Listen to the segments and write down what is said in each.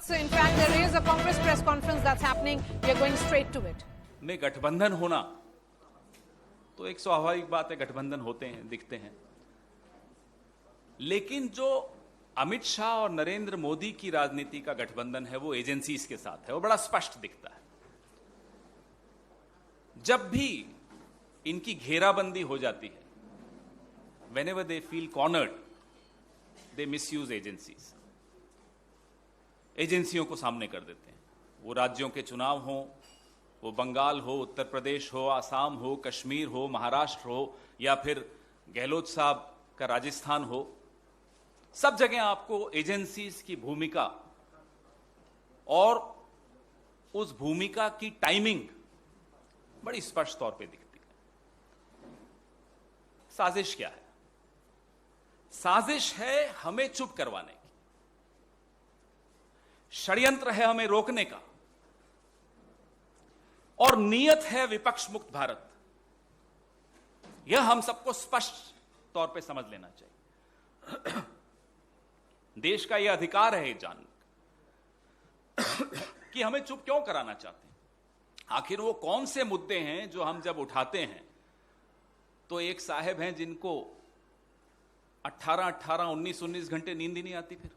Gujarat. So in fact, there is a Congress press conference that's happening. We are going straight to it. में गठबंधन होना तो एक स्वाभाविक बात है, गठबंधन होते हैं, दिखते हैं। लेकिन जो अमित शाह और नरेंद्र मोदी की राजनीति का गठबंधन है वो एजेंसीज के साथ है, वो बड़ा स्पष्ट दिखता है। जब भी इनकी घेराबंदी हो जाती है, whenever they feel cornered, they misuse agencies. एजेंसियों को सामने कर देते हैं। वो राज्यों के चुनाव हो, वो बंगाल हो, उत्तर प्रदेश हो, आसाम हो, कश्मीर हो, महाराष्ट्र हो, या फिर गहलोत साहब का राजस्थान हो, सब जगह आपको एजेंसीज की भूमिका और उस भूमिका की टाइमिंग बड़ी स्पष्ट तौर पे दिखती है। साजिश क्या है? साजिश है हमें चुप करवाने की, षड्यंत्र है हमें रोकने का, और नियत है विपक्ष मुक्त भारत। यह हम सबको स्पष्ट तौर पे समझ लेना चाहिए। देश का यह अधिकार है जान कि हमें चुप क्यों कराना चाहते हैं। आखिर वो कौन से मुद्दे हैं जो हम जब उठाते हैं तो एक साहब हैं जिनको 18-18, 19-19 घंटे नींद ही नहीं आती, फिर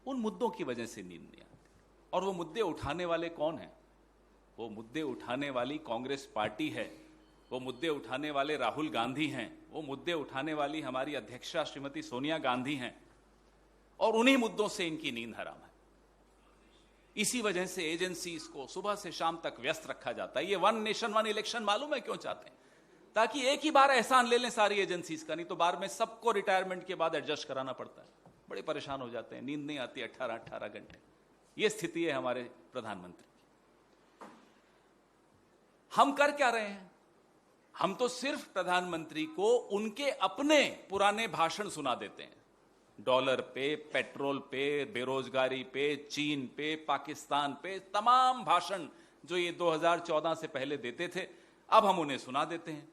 उन मुद्दों की वजह से नींद नहीं आती। और वो मुद्दे उठाने वाले कौन हैं? वो मुद्दे उठाने वाली कांग्रेस पार्टी है, वो मुद्दे उठाने वाले राहुल गांधी हैं, वो मुद्दे उठाने वाली हमारी अध्यक्षा श्रीमती सोनिया गांधी हैं, और उन्हीं मुद्दों से इनकी नींद हराम है। इसी वजह से एजेंसीज को सुबह से शाम तक व्यस्त रखा जाता है। ये वन नेशन वन इलेक्शन मालूम है क्यों चाहते हैं? ताकि एक ही बार एहसान ले लें सारी एजेंसीज का, नहीं तो बार में सबको रिटायरमेंट के बाद एडजस्ट कराना पड़ता है। बड़े परेशान हो जाते हैं, नींद नहीं आती 18-18 घंटे। ये स्थिति है हमारे प्रधानमंत्री की। हम कर क्या रहे हैं? हम तो सिर्फ प्रधानमंत्री को उनके अपने पुराने भाषण सुना देते हैं। डॉलर पे, पेट्रोल पे, बेरोजगारी पे, चीन पे, पाकिस्तान पे, तमाम भाषण जो ये 2014 से पहले देते थे, अब हम उन्हें सुना देते हैं।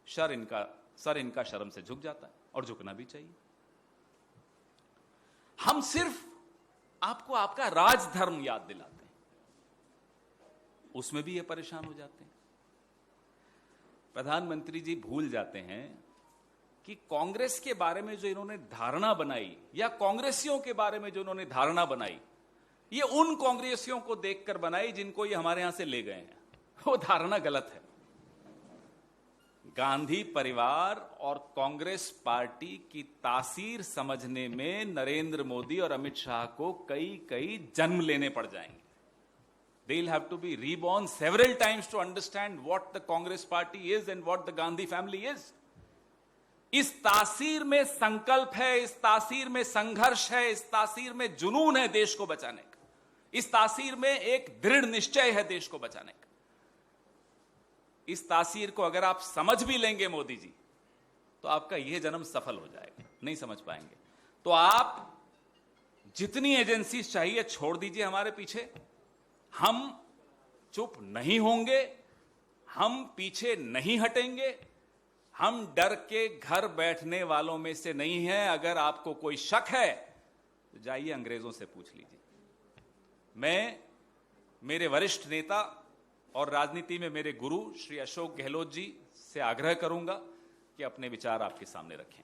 सर इनका शर्म से झुक जाता है, और झुकना भी चाहिए। हम सिर्फ आपको आपका राजधर्म याद दिलाते हैं, उसमें भी ये परेशान हो जाते हैं। प्रधानमंत्री जी भूल जाते हैं कि कांग्रेस के बारे में जो इन्होंने धारणा बनाई, या कांग्रेसियों के बारे में जो इन्होंने धारणा बनाई, ये उन कांग्रेसियों को देखकर बनाई जिनको ये हमारे यहां से ले गए हैं। वो धारणा गलत है। गांधी परिवार और कांग्रेस पार्टी की तासीर समझने में नरेंद्र मोदी और अमित शाह को कई जन्म लेने पड़ जाएंगे। They'll have to be reborn several times to understand what the Congress party is and what the Gandhi family is. इस तासीर में संकल्प है, इस तासीर में संघर्ष है, इस तासीर में जुनून है देश को बचाने का। इस तासीर में एक दृढ़ निश्चय है देश को बचाने का। इस तासीर को अगर आप समझ भी लेंगे मोदी जी, तो आपका यह जन्म सफल हो जाएगा। नहीं समझ पाएंगे तो आप जितनी एजेंसीज चाहिए छोड़ दीजिए हमारे पीछे। हम चुप नहीं होंगे, हम पीछे नहीं हटेंगे, हम डर के घर बैठने वालों में से नहीं हैं। अगर आपको कोई शक है तो जाइए अंग्रेजों से पूछ लीजिए। मैं मेरे वरिष्ठ नेता और राजनीति में मेरे गुरु श्री अशोक गहलोत जी से आग्रह करूंगा कि अपने विचार आपके सामने रखें।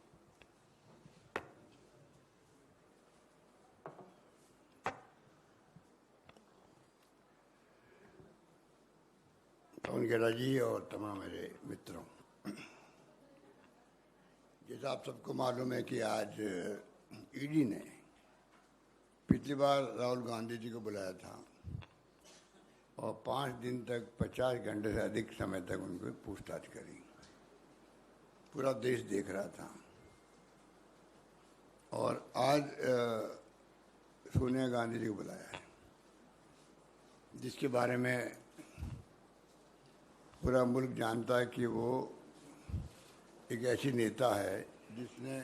पवन खेड़ा जी और तमाम मेरे मित्रों, जैसा आप सबको मालूम है कि आज ईडी ने पिछली बार राहुल गांधी जी को बुलाया था और 5 दिन तक 50 घंटे से अधिक समय तक उनको पूछताछ करी। पूरा देश देख रहा था। और आज सोनिया गांधी जी को बुलाया है, जिसके बारे में पूरा मुल्क जानता है कि वो एक ऐसी नेता है जिसने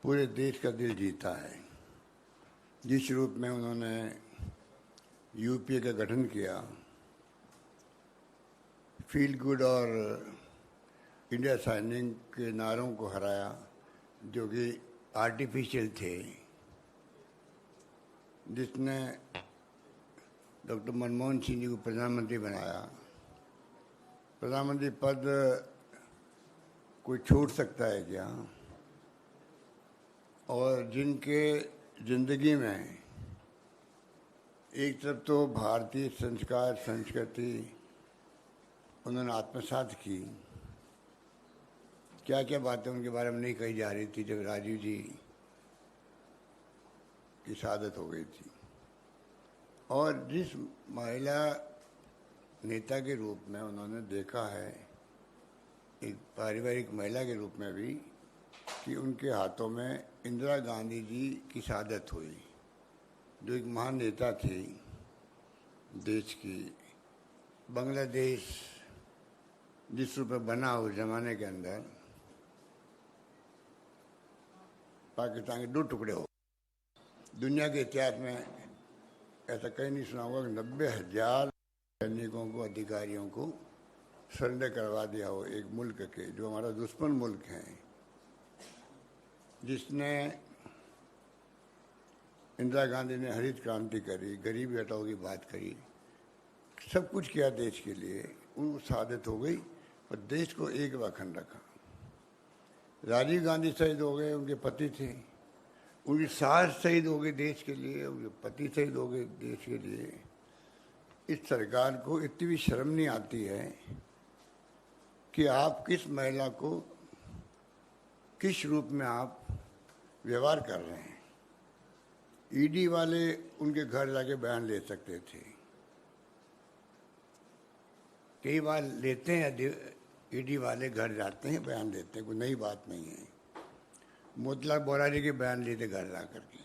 पूरे देश का दिल जीता है। जिस रूप में उन्होंने यूपीए का गठन किया, फील गुड और इंडिया साइनिंग के नारों को हराया जो कि आर्टिफिशियल थे, जिसने डॉक्टर मनमोहन सिंह जी को प्रधानमंत्री बनाया। प्रधानमंत्री पद कोई छोड़ सकता है क्या? और जिनके जिंदगी में एक तरफ तो भारतीय संस्कार संस्कृति उन्होंने आत्मसात की, क्या क्या बातें उनके बारे में नहीं कही जा रही थी जब राजीव जी की शहादत हो गई थी। और जिस महिला नेता के रूप में उन्होंने देखा है, एक पारिवारिक महिला के रूप में भी, कि उनके हाथों में इंदिरा गांधी जी की शहादत हुई, जो एक महान नेता थी देश की। बांग्लादेश जिस रूप में बना उस जमाने के अंदर, पाकिस्तान के 2 टुकड़े हो। दुनिया के इतिहास में ऐसा कहीं नहीं सुना होगा कि 90,000 सैनिकों को, अधिकारियों को सरेंडर करवा दिया हो एक मुल्क के, जो हमारा दुश्मन मुल्क है, जिसने इंदिरा गांधी ने हरित क्रांति करी, गरीबी हटाओ की बात करी, सब कुछ किया देश के लिए। उनको शहादत हो गई और देश को एक अखंड रखा। राजीव गांधी शहीद हो गए, उनके पति थे, उनकी सास शहीद हो गई देश के लिए, उनके पति शहीद हो गए देश के लिए। इस सरकार को इतनी भी शर्म नहीं आती है कि आप किस महिला को किस रूप में आप व्यवहार कर रहे हैं। ईडी वाले उनके घर जाके बयान ले सकते थे, कई बार लेते हैं, ईडी वाले घर जाते हैं बयान देते हैं, कोई नई बात नहीं है। मोतीलाल बोरा जी के बयान लिए थे घर जा करके।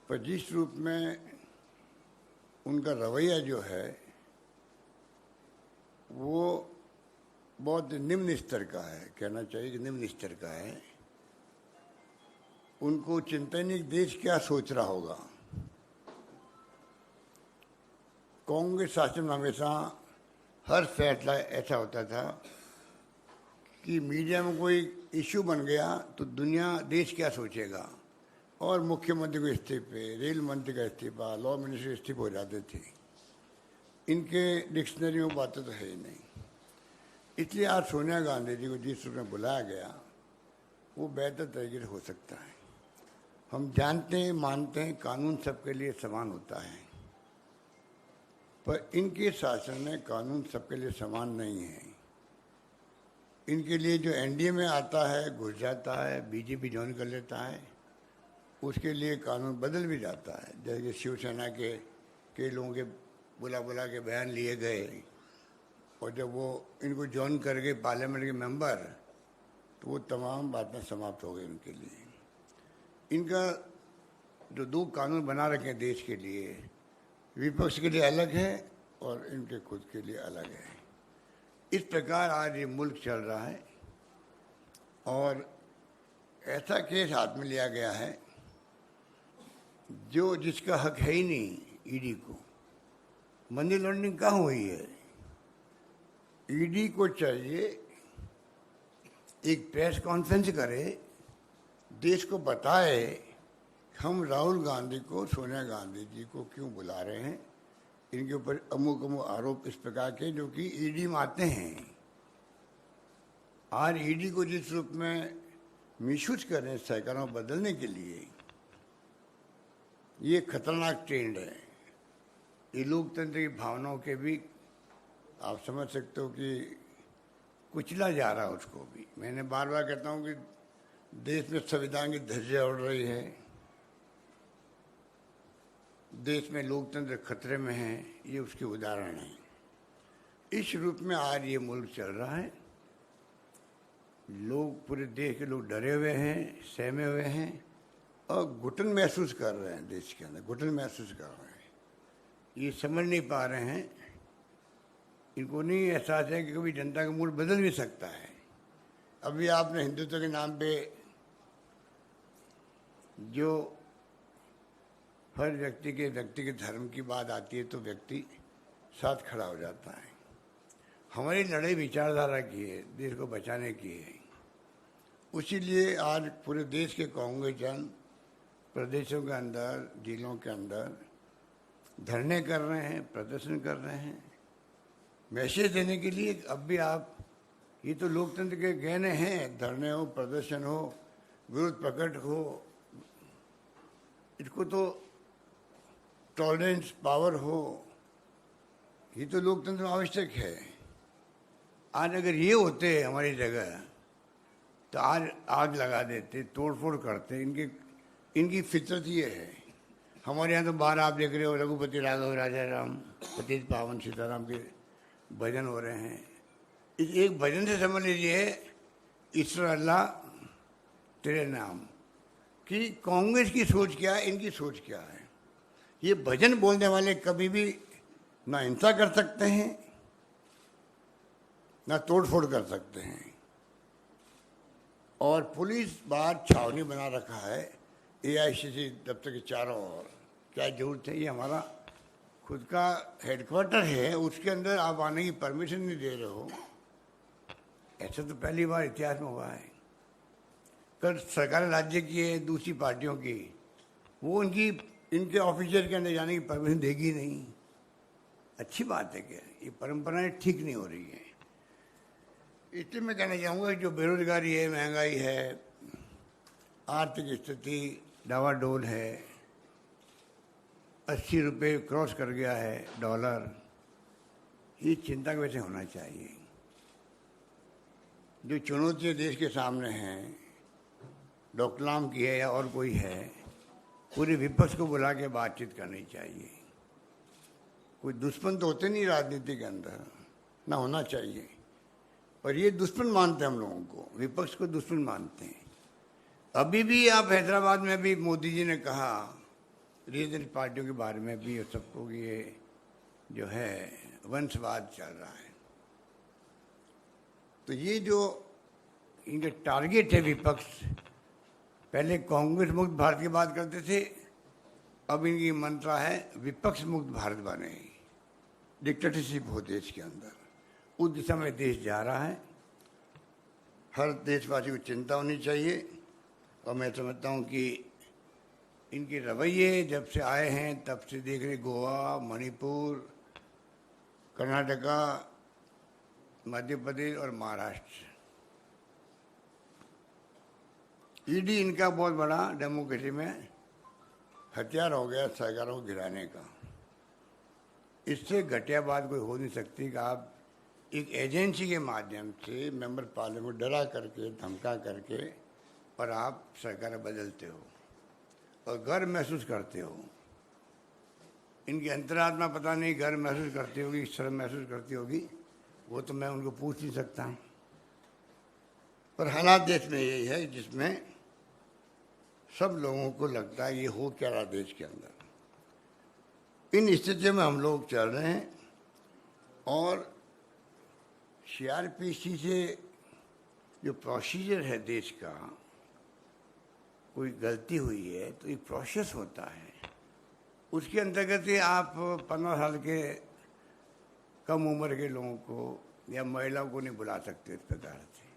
पर जिस रूप में उनका रवैया जो है वो बहुत निम्न स्तर का है, कहना चाहिए कि निम्न स्तर का है। उनको चिंता नहीं कि देश क्या सोच रहा होगा। कांग्रेस शासन में हमेशा हर फैसला ऐसा होता था कि मीडिया में कोई इश्यू बन गया तो दुनिया देश क्या सोचेगा, और मुख्यमंत्री को इस्तीफे, रेल मंत्री का इस्तीफा, लॉ मिनिस्टर इस्तीफे हो जाते थे। इनके डिक्शनरी में बातें तो है ही नहीं। इसलिए आज सोनिया गांधी जी को जिस रूप में बुलाया गया वो बेहतर तरीके से हो सकता है। हम जानते हैं, मानते हैं कानून सबके लिए समान होता है, पर इनके शासन में कानून सबके लिए समान नहीं है। इनके लिए जो एनडीए में आता है, घुस जाता है, बीजेपी ज्वाइन कर लेता है, उसके लिए कानून बदल भी जाता है। जैसे शिवसेना के कई लोगों के बुला के बयान लिए गए, और जब वो इनको ज्वाइन कर गए पार्लियामेंट के मेंबर, तो वो तमाम बातें समाप्त हो गई उनके लिए। इनका जो 2 कानून बना रखे हैं देश के लिए, विपक्ष के लिए अलग है और इनके खुद के लिए अलग है। इस प्रकार आज ये मुल्क चल रहा है, और ऐसा केस हाथ में लिया गया है जो जिसका हक है ही नहीं। ईडी को मनी लॉन्ड्रिंग कहाँ हुई है? ईडी को चाहिए एक प्रेस कॉन्फ्रेंस करे, देश को बताए हम राहुल गांधी को, सोनिया गांधी जी को क्यों बुला रहे हैं, इनके ऊपर अमुक आरोप इस प्रकार के जो कि ईडी में आते हैं। आज ईडी को जिस रूप में मिसयूज कर रहे हैं सरकारों को बदलने के लिए, ये खतरनाक ट्रेंड है। ये लोकतंत्र की भावनाओं के भी आप समझ सकते हो कि कुचला जा रहा है उसको भी। मैंने बार बार कहता हूँ कि देश में संविधान की धज्जियां उड़ रही है, देश में लोकतंत्र खतरे में है, ये उसके उदाहरण हैं। इस रूप में आज ये मुल्क चल रहा है। लोग, पूरे देश के लोग डरे हुए हैं, सहमे हुए हैं और घुटन महसूस कर रहे हैं। देश के अंदर घुटन महसूस कर रहे हैं। ये समझ नहीं पा रहे हैं, इनको नहीं एहसास है कि कभी जनता का मूड बदल भी सकता है। अभी आपने हिंदुत्व के नाम पे जो हर व्यक्ति के व्यक्तिगत धर्म की बात आती है तो व्यक्ति साथ खड़ा हो जाता है। हमारी लड़ाई विचारधारा की है, देश को बचाने की है। उसी लिए आज पूरे देश के कांग्रेस जन प्रदेशों के अंदर, जिलों के अंदर धरने कर रहे हैं, प्रदर्शन कर रहे हैं, मैसेज देने के लिए। अब भी आप, ये तो लोकतंत्र के गहने हैं, धरने हो, प्रदर्शन हो, विरोध प्रकट हो, इसको तो टॉलरेंस पावर हो, ये तो लोकतंत्र में आवश्यक है। आज अगर ये होते हमारी जगह तो आज आग लगा देते, तोड़फोड़ करते। इनकी फितरत ये है। हमारे यहाँ तो बाहर आप देख रहे हो, रघुपति राघव राजा राम, पतित पावन सीताराम के भजन हो रहे हैं। इस एक भजन से समझ लीजिए ईश्वर अल्लाह तेरे नाम, कि कांग्रेस की सोच क्या है, इनकी सोच क्या है। ये भजन बोलने वाले कभी भी ना हिंसा कर सकते हैं, ना तोड़फोड़ कर सकते हैं। और पुलिस बाहर छावनी बना रखा है एआईसीसी दफ्तर के चारों ओर। क्या जरूरत है? ये हमारा खुद का हेडक्वार्टर है, उसके अंदर आप आने की परमिशन नहीं दे रहे हो। ऐसा तो पहली बार इतिहास में हुआ है। कल सरकार राज्य की है, दूसरी पार्टियों की, वो इनके ऑफिसर के अंदर जाने की परमिशन देगी नहीं। अच्छी बात है क्या? ये परंपराएं ठीक नहीं हो रही है। इसलिए मैं कहना चाहूँगा कि जो बेरोजगारी है, महंगाई है, आर्थिक स्थिति डावाडोल है, 80 रुपये क्रॉस कर गया है डॉलर, ये चिंता का विषय होना चाहिए। जो चुनौतियाँ देश के सामने हैं, डोकलाम की है या और कोई है, पूरे विपक्ष को बुला के बातचीत करनी चाहिए। कोई दुश्मन तो होते नहीं राजनीति के अंदर, ना होना चाहिए, पर ये दुश्मन मानते हैं हम लोगों को, विपक्ष को दुश्मन मानते हैं। अभी भी आप हैदराबाद में भी मोदी जी ने कहा रीजनल पार्टियों के बारे में भी, और सबको ये जो है वंशवाद चल रहा है। तो ये जो इनका टारगेट है विपक्ष, पहले कांग्रेस मुक्त भारत की बात करते थे, अब इनकी मंत्रा है विपक्ष मुक्त भारत बने, डिक्टेटरशिप हो देश के अंदर। उस दिशा में देश जा रहा है। हर देशवासी को चिंता होनी चाहिए। और मैं समझता हूँ कि इनके रवैये जब से आए हैं तब से देख रहे, गोवा, मणिपुर, कर्नाटका, मध्य प्रदेश और महाराष्ट्र, ईडी इनका बहुत बड़ा डेमोक्रेसी में हथियार हो गया सरकारों को गिराने का। इससे घटिया बात कोई हो नहीं सकती कि आप एक एजेंसी के माध्यम से मेंबर पार्लियामेंट को डरा करके, धमका करके, और आप सरकार बदलते हो और गर्व महसूस करते हो। इनकी अंतरात्मा पता नहीं गर्व महसूस करती होगी, शर्म महसूस करती होगी, वो तो मैं उनको पूछ नहीं सकता। पर हालात देश में यही है जिसमें सब लोगों को लगता है ये हो क्या रहा देश के अंदर। इन स्थितियों में हम लोग चल रहे हैं। और सीआरपीसी से जो प्रोसीजर है देश का, कोई गलती हुई है तो एक प्रोसेस होता है, उसके अंतर्गत ही आप 15 साल के कम उम्र के लोगों को या महिलाओं को नहीं बुला सकते इस प्रकार से।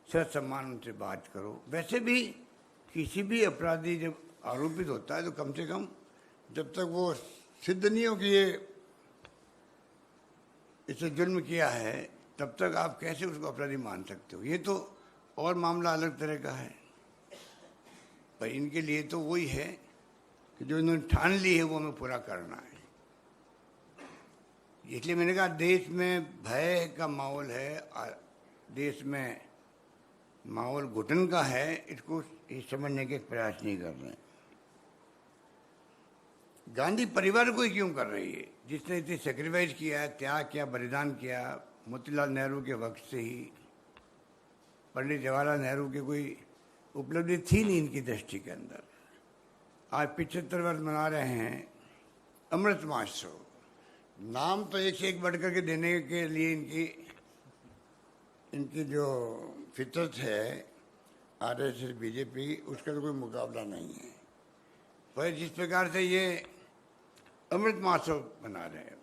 सच सम्मान उनसे बात करो। वैसे भी किसी भी अपराधी जब आरोपित होता है तो कम से कम जब तक वो सिद्ध नहीं हो कि ये इसे जुल्म किया है, तब तक आप कैसे उसको अपराधी मान सकते हो। ये तो और मामला अलग तरह का है। पर इनके लिए तो वही है कि जो इन्होंने ठान ली है वो हमें पूरा करना है। इसलिए मैंने कहा देश में भय का माहौल है, देश में माहौल घुटन का है, इसको समझने के प्रयास नहीं कर रहे हैं। गांधी परिवार को ही क्यों कर रही है, जिसने इतनी सेक्रीफाइस किया है, त्याग किया, बलिदान किया। मोतीलाल नेहरू के वक्त से ही पंडित जवाहरलाल नेहरू की कोई उपलब्धि थी नहीं इनकी दृष्टि के अंदर। आज 75 वर्ष मना रहे हैं अमृत महोत्सव। नाम तो एक से एक बढ़ करके देने के लिए इनकी जो फितरत है आरएसएस बीजेपी, उसका तो कोई मुकाबला नहीं है। पर जिस प्रकार से ये अमृत महोत्सव मना रहे हैं,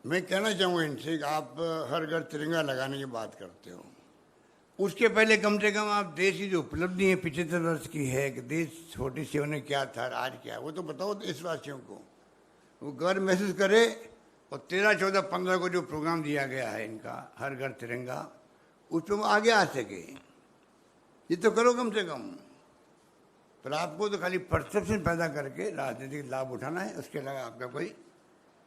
मैं कहना चाहूँगा इनसे कि आप हर घर तिरंगा लगाने की बात करते हो, उसके पहले कम से कम आप देश की जो उपलब्धि है 75 वर्ष की है कि देश छोटी सी होने क्या था आज क्या है, वो तो बताओ देशवासियों को, वो गर्व महसूस करे। और 13, 14, 15 को जो प्रोग्राम दिया गया है इनका, हर घर तिरंगा, उसमें वो आगे आ सके। ये तो करो कम से कम। पर आपको तो खाली परसेप्शन पैदा करके राजनीतिक लाभ उठाना है, उसके अलावा आपका कोई